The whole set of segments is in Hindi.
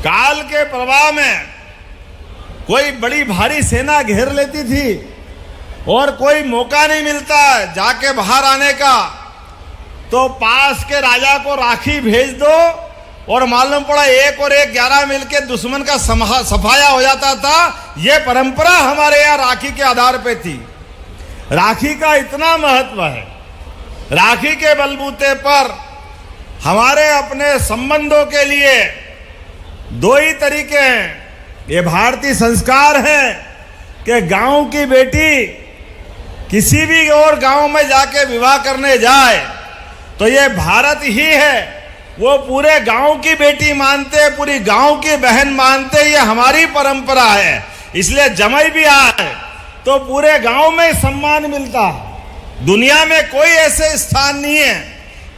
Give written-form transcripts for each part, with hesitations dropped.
काल के प्रवाह में कोई बड़ी भारी सेना घेर लेती थी और कोई मौका नहीं मिलता जाके बाहर आने का, तो पास के राजा को राखी भेज दो और मालूम पड़ा 1 और 1 11 मिलके दुश्मन का सफाया हो जाता था। ये परंपरा हमारे यहाँ राखी के आधार पे थी। राखी का इतना महत्व है। राखी के बलबूते पर हमारे अपने संबंधों के लिए 2 ही तरीके हैं। ये भारतीय संस्कार है कि गांव की बेटी किसी भी और गांव में जाके विवाह करने जाए तो ये भारत ही है, वो पूरे गांव की बेटी मानते, पूरी गांव की बहन मानते। ये हमारी परंपरा है, इसलिए जमाई भी आए तो पूरे गांव में सम्मान मिलता है। दुनिया में कोई ऐसे स्थान नहीं है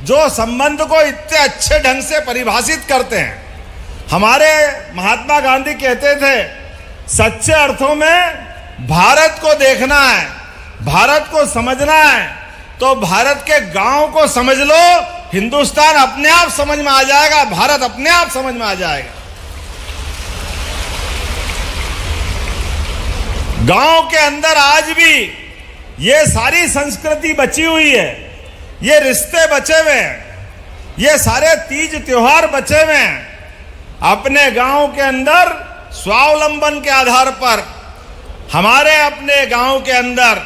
जो संबंध को इतने अच्छे ढंग से परिभाषित करते हैं। हमारे महात्मा गांधी कहते थे, सच्चे अर्थों में भारत को देखना है, भारत को समझना है तो भारत के गांव को समझ लो, हिंदुस्तान अपने आप समझ में आ जाएगा, भारत अपने आप समझ में आ जाएगा। गांव के अंदर आज भी ये सारी संस्कृति बची हुई है, ये रिश्ते बचे हुए हैं, ये सारे तीज त्योहार बचे हुए हैं। अपने गांव के अंदर स्वावलंबन के आधार पर हमारे अपने गांव के अंदर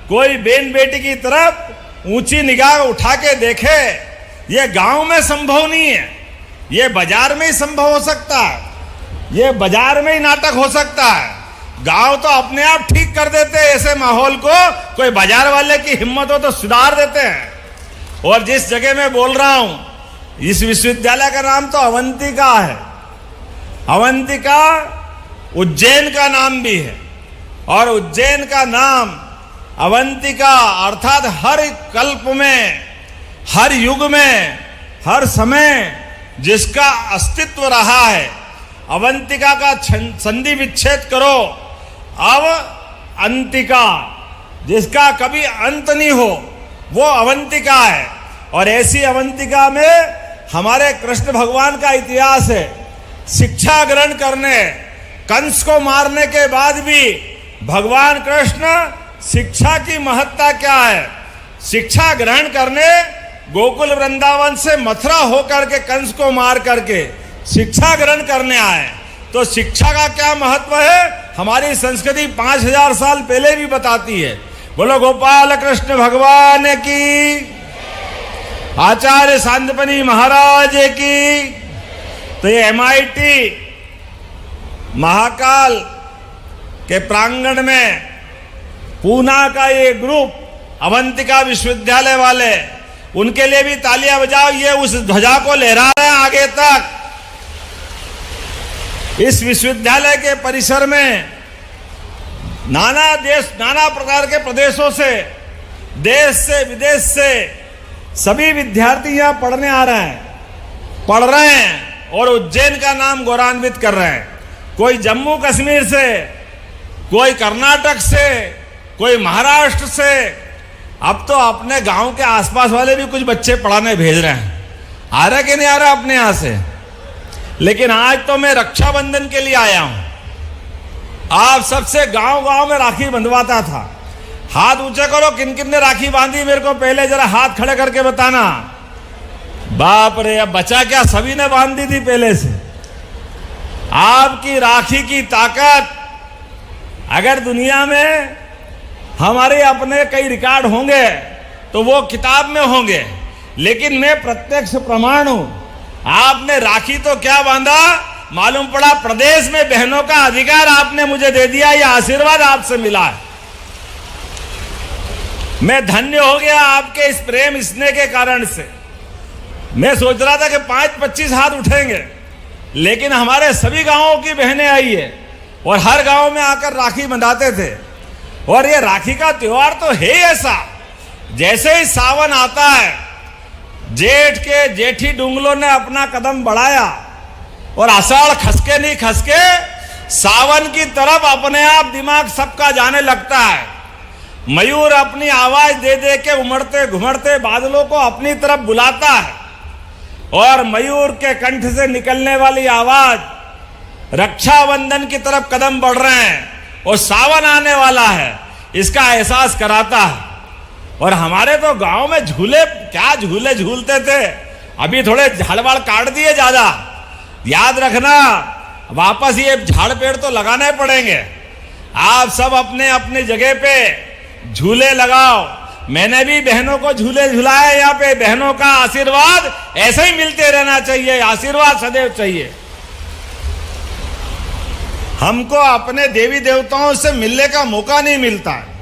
कोई बेन बेटी की तरफ ऊंची निगाह उठा के देखे, ये गांव में संभव नहीं है। ये बाजार में ही संभव हो सकता है, ये बाजार में ही नाटक हो सकता है। गांव तो अपने आप ठीक कर देते हैं ऐसे माहौल को, कोई बाजार वाले की हिम्मत हो तो सुधार देते हैं। और जिस जगह मैं बोल रहा हूं, इस विश्वविद्यालय का नाम तो अवंतिका है। अवंतिका उज्जैन का नाम भी है, और उज्जैन का नाम अवंतिका अर्थात हर कल्प में, हर युग में, हर समय जिसका अस्तित्व रहा है, अवंतिका का संधि विच्छेद करो, अब अंतिका, जिसका कभी अंत नहीं हो, वो अवंतिका है। और ऐसी अवंतिका में हमारे कृष्ण भगवान का इतिहास है। शिक्षा ग्रहण करने, कंस को मारने के बाद भी भगवान कृष्ण शिक्षा की महत्ता क्या है, शिक्षा ग्रहण करने गोकुल वृंदावन से मथुरा होकर के कंस को मार करके शिक्षा ग्रहण करने आए। तो शिक्षा का क्या महत्व है, हमारी संस्कृति 5000 साल पहले भी बताती है। बोलो गोपाल कृष्ण भगवान की, आचार्य सांदीपनि महाराज की। तो ये MIT महाकाल के प्रांगण में पूना का ये ग्रुप अवंतिका विश्वविद्यालय वाले, उनके लिए भी तालियां बजाओ। ये उस ध्वजा को लहरा रहे हैं आगे तक। इस विश्वविद्यालय के परिसर में नाना प्रकार के प्रदेशों से, देश से विदेश से सभी विद्यार्थी यहाँ पढ़ने आ रहे हैं, पढ़ रहे हैं और उज्जैन का नाम गौरवान्वित कर रहे हैं। कोई जम्मू कश्मीर से, कोई कर्नाटक से, कोई महाराष्ट्र से, अब तो अपने गांव के आसपास वाले भी कुछ बच्चे पढ़ाने भेज रहे हैं। आ रहा कि नहीं आ रहा अपने यहाँ से? लेकिन आज तो मैं रक्षाबंधन के लिए आया हूं। आप सबसे गांव गांव में राखी बंधवाता था। हाथ ऊंचे करो, किन किन ने राखी बांधी मेरे को पहले जरा हाथ खड़े करके बताना। बाप रे, अब बचा क्या, सभी ने बांध दी थी पहले से। आपकी राखी की ताकत, अगर दुनिया में हमारे अपने कई रिकॉर्ड होंगे तो वो किताब में होंगे, लेकिन मैं प्रत्यक्ष प्रमाण हूं। आपने राखी तो क्या बांधा, मालूम पड़ा प्रदेश में बहनों का अधिकार आपने मुझे दे दिया। यह आशीर्वाद आपसे मिला है। मैं धन्य हो गया आपके इस प्रेम स्नेह के कारण से। मैं सोच रहा था कि 5-25 हाथ उठेंगे, लेकिन हमारे सभी गांवों की बहनें आई है और हर गांव में आकर राखी बंधाते थे। और ये राखी का त्योहार तो है ऐसा, जैसे ही सावन आता है, जेठ के जेठी डुंगलों ने अपना कदम बढ़ाया और आषाढ़ खसके नहीं खसके सावन की तरफ अपने आप दिमाग सबका जाने लगता है। मयूर अपनी आवाज दे दे के उमड़ते घुमड़ते बादलों को अपनी तरफ बुलाता है, और मयूर के कंठ से निकलने वाली आवाज रक्षाबंधन की तरफ कदम बढ़ रहे हैं और सावन आने वाला है, इसका एहसास कराता है। और हमारे तो गांव में झूले, क्या झूले झूलते थे, अभी थोड़े झाड़ काट दिए ज्यादा। याद रखना, वापस ये झाड़ पेड़ तो लगाने पड़ेंगे। आप सब अपने अपने जगह पे झूले लगाओ। मैंने भी बहनों को झूले झुलाए यहाँ पे। बहनों का आशीर्वाद ऐसे ही मिलते रहना चाहिए, आशीर्वाद सदैव चाहिए। हमको अपने देवी देवताओं से मिलने का मौका नहीं मिलता है।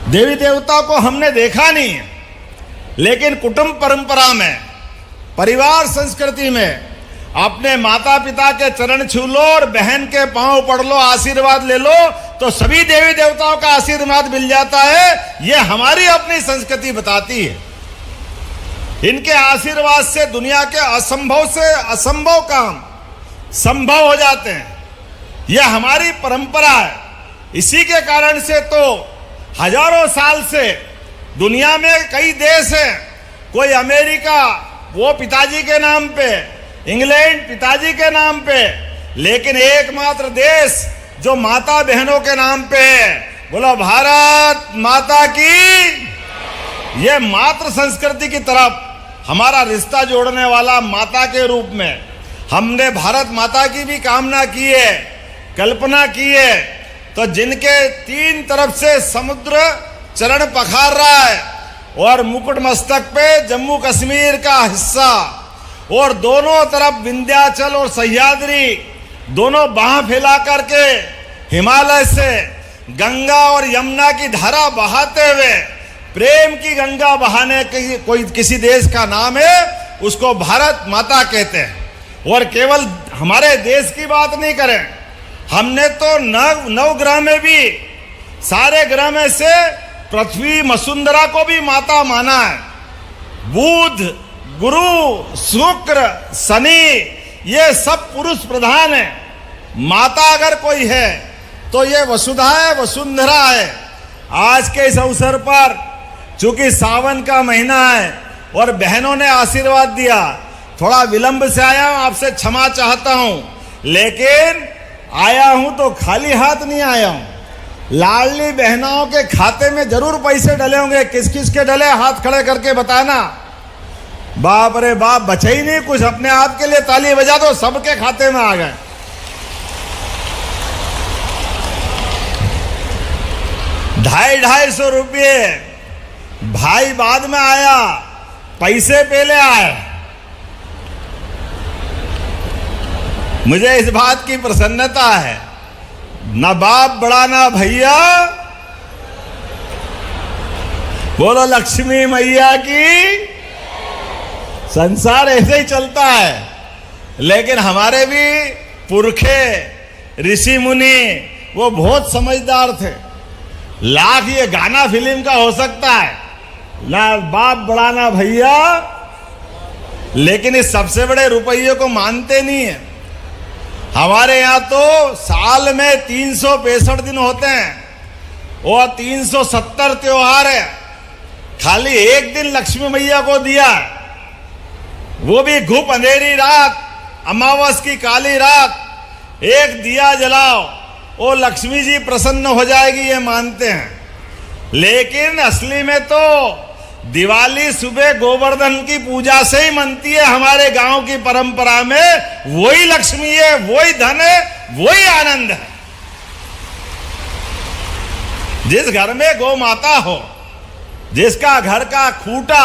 देवी देवता को हमने देखा नहीं है, लेकिन कुटुंब परंपरा में, परिवार संस्कृति में अपने माता पिता के चरण छू लो और बहन के पांव पड़ लो, आशीर्वाद ले लो, तो सभी देवी देवताओं का आशीर्वाद मिल जाता है। यह हमारी अपनी संस्कृति बताती है। इनके आशीर्वाद से दुनिया के असंभव से असंभव काम संभव हो जाते हैं। यह हमारी परंपरा है। इसी के कारण से तो हजारों साल से दुनिया में कई देश हैं। कोई अमेरिका, वो पिताजी के नाम पे, इंग्लैंड पिताजी के नाम पे, लेकिन एकमात्र देश जो माता बहनों के नाम पे है। बोलो भारत माता की। ये मातृ संस्कृति की तरफ हमारा रिश्ता जोड़ने वाला माता के रूप में हमने भारत माता की भी कामना की है, कल्पना की है। तो जिनके तीन तरफ से समुद्र चरण पखार रहा है और मुकुट मस्तक पे जम्मू कश्मीर का हिस्सा और दोनों तरफ विंध्याचल और सह्याद्री, दोनों बाह फैला करके हिमालय से गंगा और यमुना की धारा बहाते हुए प्रेम की गंगा बहाने की कोई किसी देश का नाम है, उसको भारत माता कहते हैं। और केवल हमारे देश की बात नहीं करें, हमने तो नव ग्रह में भी, सारे ग्रह में से पृथ्वी वसुंधरा को भी माता माना है। बुध, गुरु, शुक्र, शनि, ये सब पुरुष प्रधान है। माता अगर कोई है तो ये वसुधा है, वसुंधरा है। आज के इस अवसर पर चूंकि सावन का महीना है और बहनों ने आशीर्वाद दिया, थोड़ा विलंब से आया हूं, आपसे क्षमा चाहता हूं, लेकिन आया हूं तो खाली हाथ नहीं आया हूं। लाडली बहनों के खाते में जरूर पैसे डले होंगे। किस किस के डले, हाथ खड़े करके बताना। बाप रे बाप, बचे ही नहीं कुछ। अपने आप के लिए ताली बजा दो, सबके खाते में आ गए। $250 रुपये भाई बाद में आया, पैसे पहले आए। मुझे इस बात की प्रसन्नता है, ना बाप बड़ा ना भैया। बोलो लक्ष्मी मैया की। संसार ऐसे ही चलता है, लेकिन हमारे भी पुरखे ऋषि मुनि वो बहुत समझदार थे। लाख ये गाना फिल्म का हो सकता है, ना बाप बड़ा ना भैया, लेकिन इस सबसे बड़े रुपये को मानते नहीं है। हमारे यहाँ तो साल में 365 दिन होते हैं और 370 त्योहार है। खाली एक दिन लक्ष्मी मैया को दिया, वो भी घुप अंधेरी रात, अमावस की काली रात, एक दिया जलाओ, वो लक्ष्मी जी प्रसन्न हो जाएगी, ये मानते हैं। लेकिन असली में तो दिवाली सुबह गोवर्धन की पूजा से ही मनती है। हमारे गांव की परंपरा में वही लक्ष्मी है, वही धन है, वही आनंद है। जिस घर में गौ माता हो, जिसका घर का खूंटा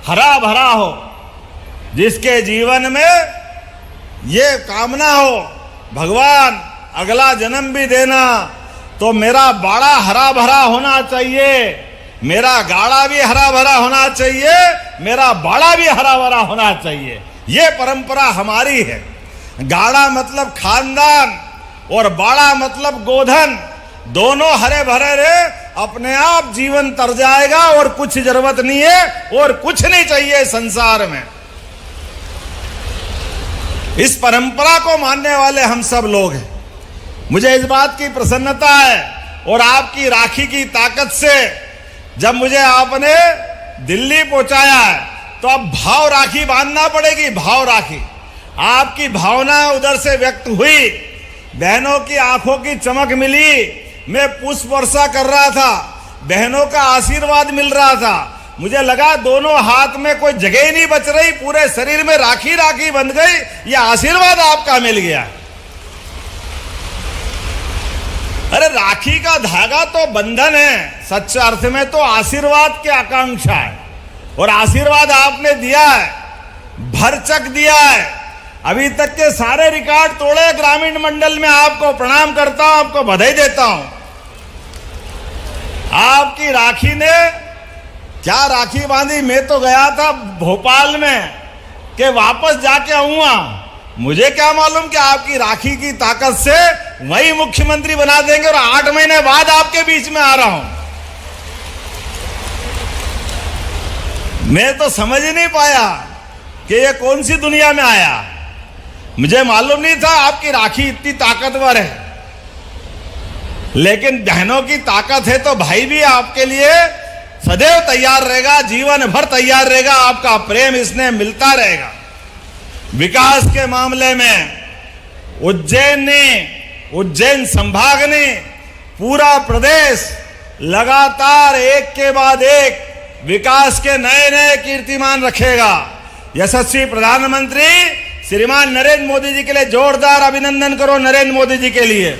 हरा भरा हो, जिसके जीवन में ये कामना हो, भगवान अगला जन्म भी देना तो मेरा बाड़ा हरा भरा होना चाहिए, मेरा गाड़ा भी हरा भरा होना चाहिए, मेरा बाड़ा भी हरा भरा होना चाहिए। ये परंपरा हमारी है। गाड़ा मतलब खानदान और बाड़ा मतलब गोधन, दोनों हरे भरे रहे, अपने आप जीवन तर जाएगा और कुछ जरूरत नहीं है और कुछ नहीं चाहिए संसार में। इस परंपरा को मानने वाले हम सब लोग हैं। मुझे इस बात की प्रसन्नता है और आपकी राखी की ताकत से जब मुझे आपने दिल्ली पहुंचाया है, तो अब भाव राखी बांधना पड़ेगी। भाव राखी आपकी भावना उधर से व्यक्त हुई, बहनों की आंखों की चमक मिली। मैं पुष्प वर्षा कर रहा था, बहनों का आशीर्वाद मिल रहा था। मुझे लगा दोनों हाथ में कोई जगह ही नहीं बच रही, पूरे शरीर में राखी राखी बंध गई। यह आशीर्वाद आपका मिल गया। अरे राखी का धागा तो बंधन है, सच्चे अर्थ में तो आशीर्वाद की आकांक्षा है, और आशीर्वाद आपने दिया है, भरचक दिया है। अभी तक के सारे रिकॉर्ड तोड़े ग्रामीण मंडल में। आपको प्रणाम करता हूं, आपको बधाई देता हूं। आपकी राखी ने क्या राखी बांधी। मैं तो गया था भोपाल में कि वापस जाके आऊंगा, मुझे क्या मालूम कि आपकी राखी की ताकत से वही मुख्यमंत्री बना देंगे, और 8 महीने बाद आपके बीच में आ रहा हूं। मैं तो समझ ही नहीं पाया कि ये कौन सी दुनिया में आया। मुझे मालूम नहीं था आपकी राखी इतनी ताकतवर है। लेकिन बहनों की ताकत है तो भाई भी आपके लिए सदैव तैयार रहेगा, जीवन भर तैयार रहेगा। आपका प्रेम इसने मिलता रहेगा। विकास के मामले में उज्जैन संभाग ने, पूरा प्रदेश लगातार एक के बाद एक विकास के नए नए कीर्तिमान रखेगा। यशस्वी प्रधानमंत्री श्रीमान नरेंद्र मोदी जी के लिए जोरदार अभिनंदन करो। नरेंद्र मोदी जी के लिए,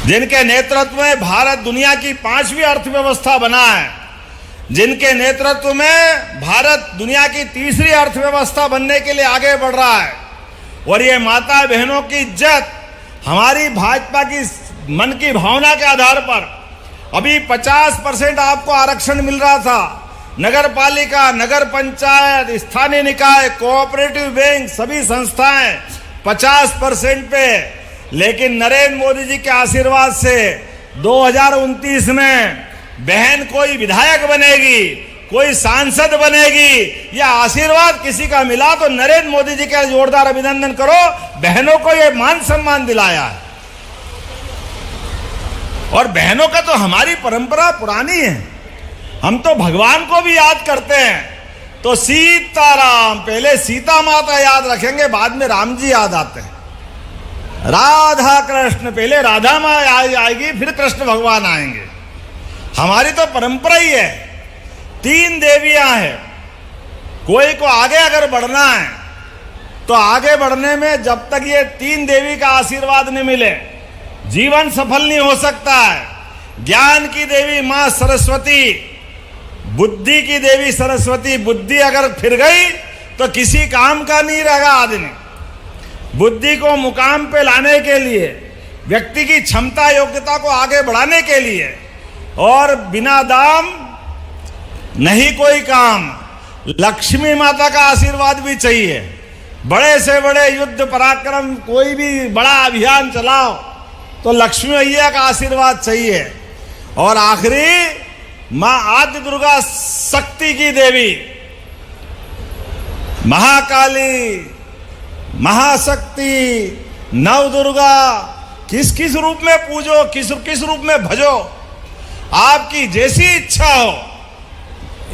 जिनके नेतृत्व में भारत दुनिया की 5वीं अर्थव्यवस्था बना है, जिनके नेतृत्व में भारत दुनिया की 3री अर्थव्यवस्था बनने के लिए आगे बढ़ रहा है। और ये माता बहनों की इज्जत हमारी भाजपा की मन की भावना के आधार पर अभी 50% आपको आरक्षण मिल रहा था। नगर पालिका, नगर पंचायत, स्थानीय निकाय, कोऑपरेटिव बैंक, सभी संस्थाएं 50% पे। लेकिन नरेंद्र मोदी जी के आशीर्वाद से 2029 में बहन कोई विधायक बनेगी, कोई सांसद बनेगी। यह आशीर्वाद किसी का मिला तो नरेंद्र मोदी जी का जोरदार अभिनंदन करो। बहनों को यह मान सम्मान दिलाया है। और बहनों का तो हमारी परंपरा पुरानी है। हम तो भगवान को भी याद करते हैं। तो सीताराम, पहले सीता माता याद रखेंगे, बाद में राम जी याद आते हैं। राधा कृष्ण, पहले राधा माँ आएगी, फिर कृष्ण भगवान आएंगे। हमारी तो परंपरा ही है। 3 देवियां हैं। कोई को आगे अगर बढ़ना है तो आगे बढ़ने में जब तक ये 3 देवी का आशीर्वाद नहीं मिले, जीवन सफल नहीं हो सकता है। ज्ञान की देवी मां सरस्वती, बुद्धि की देवी सरस्वती। बुद्धि अगर फिर गई तो किसी काम का नहीं रहेगा आदमी। बुद्धि को मुकाम पे लाने के लिए, व्यक्ति की क्षमता योग्यता को आगे बढ़ाने के लिए, और बिना दाम नहीं कोई काम। लक्ष्मी माता का आशीर्वाद भी चाहिए। बड़े से बड़े युद्ध पराक्रम, कोई भी बड़ा अभियान चलाओ तो लक्ष्मी मैया का आशीर्वाद चाहिए। और आखिरी मां आदि दुर्गा, शक्ति की देवी, महाकाली, महाशक्ति, नव दुर्गा, किस किस रूप में पूजो, किस रूप में भजो, आपकी जैसी इच्छा हो।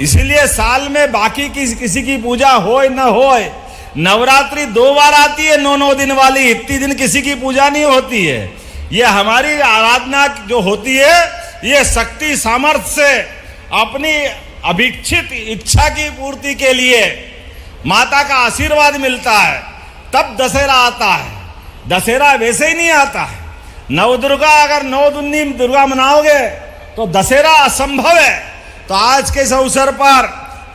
इसलिए साल में बाकी किसी की पूजा होए न होए, नवरात्रि 2 बार आती है 9 दिन वाली। इतनी दिन किसी की पूजा नहीं होती है। ये हमारी आराधना जो होती है, ये शक्ति सामर्थ्य से अपनी अभिक्षित इच्छा की पूर्ति के लिए माता का आशीर्वाद मिलता है। तब दशहरा आता है। दशहरा वैसे ही नहीं आता है। नवदुर्गा, अगर 9 दिन दुर्गा मनाओगे तो दशहरा असंभव है। तो आज के इस अवसर पर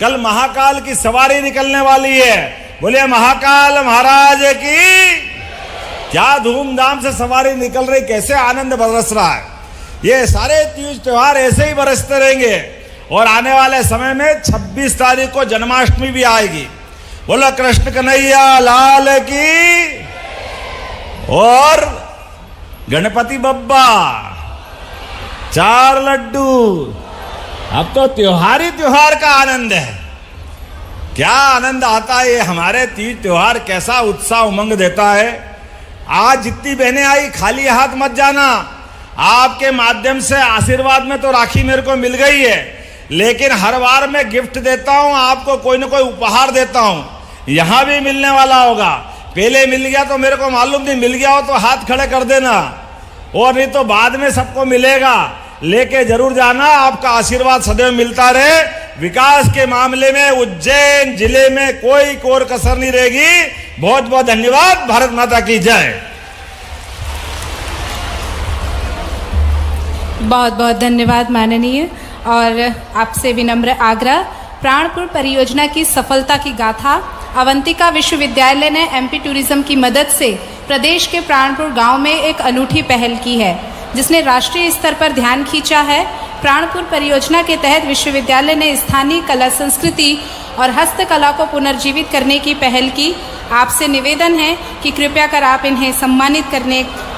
कल महाकाल की सवारी निकलने वाली है। बोलिए महाकाल महाराज की। क्या धूमधाम से सवारी निकल रही, कैसे आनंद बरस रहा है। ये सारे तीज त्योहार ऐसे ही बरसते रहेंगे। और आने वाले समय में 26 तारीख को जन्माष्टमी भी आएगी। बोलो कृष्ण कन्हैया लाल की। और गणपति बप्पा, 4 लड्डू। अब तो त्योहार ही त्योहार का आनंद है। क्या आनंद आता है। हमारे तीज त्योहार कैसा उत्साह उमंग देता है। आज जितनी बहनें आई, खाली हाथ मत जाना। आपके माध्यम से आशीर्वाद में तो राखी मेरे को मिल गई है, लेकिन हर बार मैं गिफ्ट देता हूं आपको, कोई ना कोई उपहार देता हूं। यहां भी मिलने वाला होगा। पहले मिल गया तो मेरे को मालूम नहीं, मिल गया हो तो हाथ खड़े कर देना, और नहीं तो बाद में सबको मिलेगा। लेके जरूर जाना, आपका आशीर्वाद सदैव मिलता रहे। विकास के मामले में उज्जैन जिले में कोई कोर कसर नहीं रहेगी। बहुत बहुत धन्यवाद। भारत माता की जय। बहुत बहुत धन्यवाद माननीय। और आपसे विनम्र आग्रह, प्राणपुर परियोजना की सफलता की गाथा अवंतिका विश्वविद्यालय ने एमपी टूरिज्म की मदद से प्रदेश के प्राणपुर गांव में एक अनूठी पहल की है, जिसने राष्ट्रीय स्तर पर ध्यान खींचा है। प्राणपुर परियोजना के तहत विश्वविद्यालय ने स्थानीय कला संस्कृति और हस्तकला को पुनर्जीवित करने की पहल की। आपसे निवेदन है कि कृपया कर आप इन्हें सम्मानित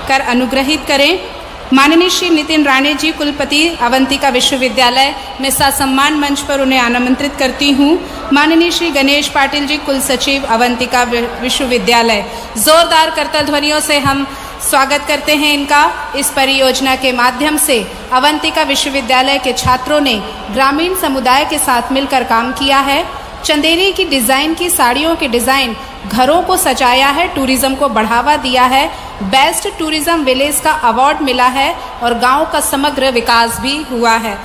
कर अनुग्रहित करें। माननीय श्री नितिन राणे जी, कुलपति अवंतिका विश्वविद्यालय, मैं ससम्मान मंच पर उन्हें आमंत्रित करती हूँ। माननीय श्री गणेश पाटिल जी, कुल सचिव अवंतिका विश्वविद्यालय, जोरदार करताल ध्वनियों से हम स्वागत करते हैं इनका। इस परियोजना के माध्यम से अवंतिका विश्वविद्यालय के छात्रों ने ग्रामीण समुदाय के साथ मिलकर काम किया है। चंदेरी की डिज़ाइन की साड़ियों के डिज़ाइन घरों को सजाया है, टूरिज्म को बढ़ावा दिया है, बेस्ट टूरिज्म विलेज का अवार्ड मिला है और गांव का समग्र विकास भी हुआ है।